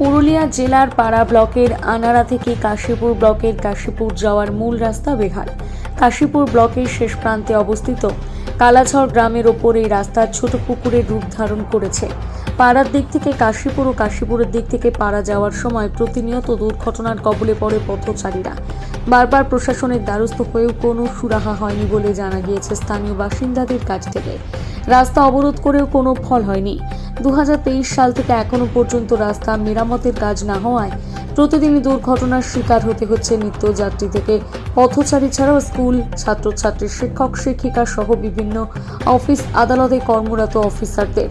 পুরুলিয়া জেলার পাড়া ব্লকের আনাড়া থেকে কাশীপুর ব্লকের কাশীপুর যাওয়ার মূল রাস্তা বেহাল। কাশীপুর ব্লকের শেষ প্রান্তে অবস্থিত কালাঝড় গ্রামের ওপর এই রাস্তা ছোট পুকুরের রূপ ধারণ করেছে। পাড়ার দিক থেকে কাশীপুর ও কাশীপুরের দিক থেকে পাড়া যাওয়ার সময় প্রতিনিয়ত দুর্ঘটনার কবলে পড়ে পথচারীরা। বারবার প্রশাসনের দ্বারস্থ হয়েও কোনো সুরাহা হয়নি বলে জানা গিয়েছে স্থানীয় বাসিন্দাদের কাছ থেকে। রাস্তা অবরোধ করেও কোনো ফল হয়নি। 2023 সাল থেকে এখনো পর্যন্ত রাস্তা মেরামতের কাজ না হওয়ায় প্রতিদিনই দুর্ঘটনার শিকার হতে হচ্ছে নিত্যযাত্রী থেকে পথচারী ছাড়াও স্কুল ছাত্রছাত্রী, শিক্ষক শিক্ষিকা সহ বিভিন্ন অফিস আদালতে কর্মরত অফিসারদের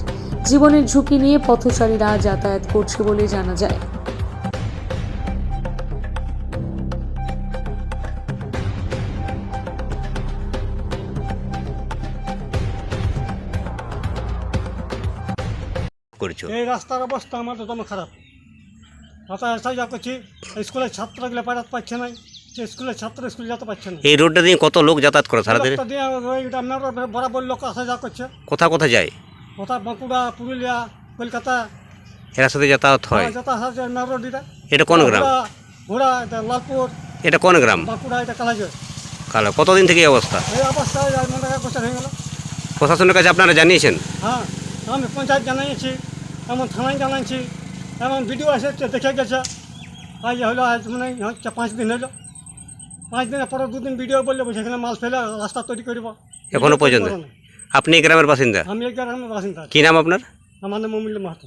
জীবনের ঝুঁকি নিয়ে পথচারীরা যাতায়াত করছে বলে জানা যায়। এই রাস্তার অবস্থা আমাদের দম খারাপ। যাতায়াত যা করছি, স্কুলের ছাত্রগুলো পাঠাতে পারছে না, যে স্কুলের ছাত্র স্কুলে যেতে পারছে না। এই রোডটা দিয়ে কত লোক যাতায়াত করে সারাদিন? বরাবর লোক আসা যা করছে। কোথায় যায়? কোথায় বাঁকুড়া, পুরুলিয়া, কলকাতা এর সাথে যাতায়াত হয়। যাতায়াত নারোডিটা। এটা কোন গ্রাম? ঘোড়া, এটা লালপুর। এটা কোন গ্রাম? বাঁকুড়া, এটা কালাজোর। কালা কতদিন থেকে এই অবস্থা? এই অবস্থা মনে হয় 1 বছর হয়ে গেল। প্রশাসনের কাছে আপনারা জানিয়েছেন? হ্যাঁ, আমি পঞ্চায়েত জানিয়েছি, এমন থানায় জানাইছি, এমন ভিডিও এসে দেখে গেছে। আজ হলো, আজ মানে হচ্ছে 5 দিন হলো। 5 দিনের পরে 2 দিন ভিডিও বললে সেখানে মাল ফেলে রাস্তা তৈরি করব। এখনো পর্যন্ত? আপনি এই গ্রামের বাসিন্দা? আমি এই গ্রামের বাসিন্দা। কি নাম আপনার? আমার নাম অমূল্য মাহাতো।